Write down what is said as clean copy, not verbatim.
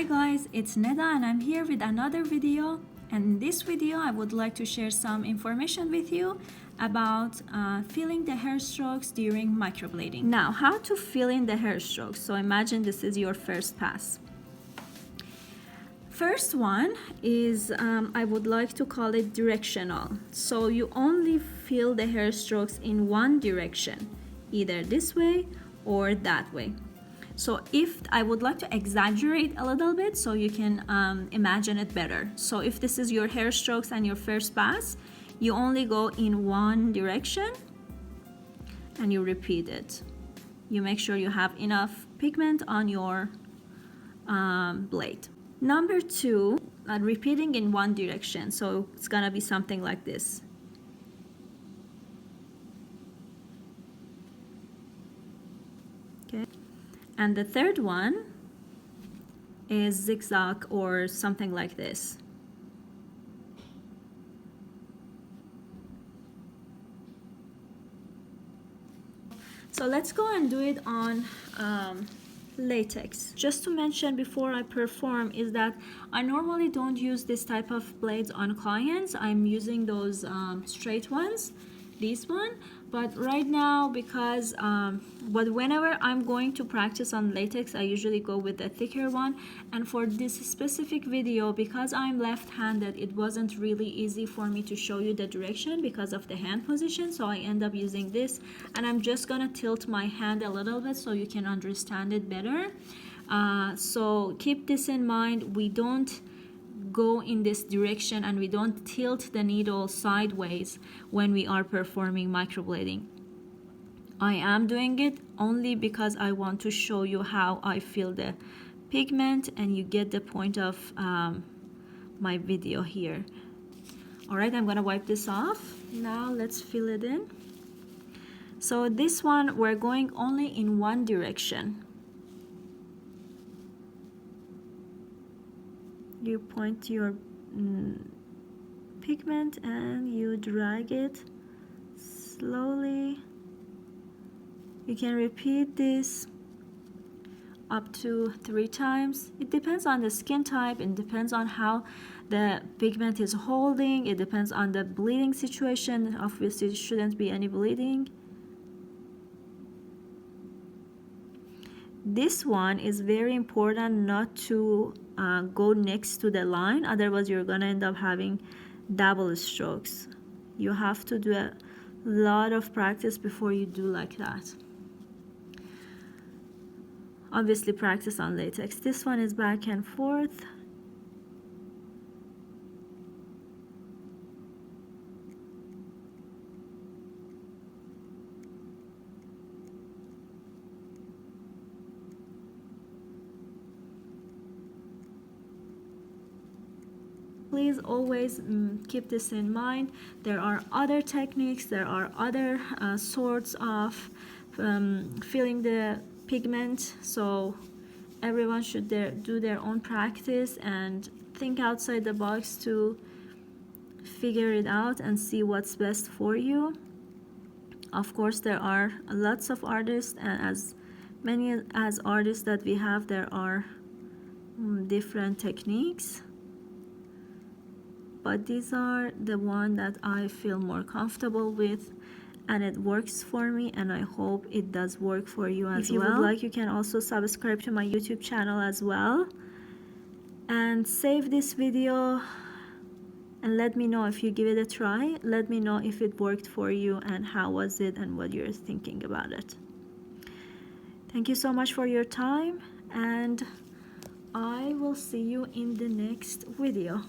Hi guys, it's Neda and I'm here with another video. And in this video I would like to share some information with you about filling the hair strokes during microblading. Now, how to fill in the hair strokes. So imagine this is your first pass. First one is, I would like to call it directional. So you only fill the hair strokes in one direction, either this way or that way. So if I would like to exaggerate a little bit so you can imagine it better. So if this is your hair strokes and your first pass, you only go in one direction and you repeat it. You make sure you have enough pigment on your blade. Number two, repeating in one direction. So it's gonna be something like this. Okay. And the third one is zigzag or something like this. So let's go and do it on latex. Just to mention before I perform is that I normally don't use this type of blades on clients. I'm using those straight ones, this one. But right now, because but whenever I'm going to practice on latex, I usually go with the thicker one. And for this specific video, because I'm left-handed, it wasn't really easy for me to show you the direction because of the hand position. So I end up using this, and I'm just gonna tilt my hand a little bit so you can understand it better. So keep this in mind. We don't go in this direction and we don't tilt the needle sideways when we are performing microblading. I am doing it only because I want to show you how I feel the pigment, and you get the point of my video here. Alright, I'm gonna wipe this off. Now let's fill it in. So this one we're going only in one direction. You point your pigment and you drag it slowly. You can repeat this up to 3 times. It depends on the skin type, it depends on how the pigment is holding, it depends on the bleeding situation. Obviously there shouldn't be any bleeding. This one is very important not to go next to the line, otherwise you're gonna end up having double strokes. You have to do a lot of practice before you do like that. Obviously practice on latex. This one is back and forth. Please always keep this in mind. There are other techniques, there are other sorts of filling the pigment, so everyone should do their own practice and think outside the box to figure it out and see what's best for you. Of course, there are lots of artists, and as many as artists that we have, there are different techniques. But these are the one that I feel more comfortable with, and it works for me, and I hope it does work for you as well. If you would like, you can also subscribe to my YouTube channel as well, and save this video and let me know if you give it a try. Let me know if it worked for you and how was it and what you're thinking about it. Thank you so much for your time, and I will see you in the next video.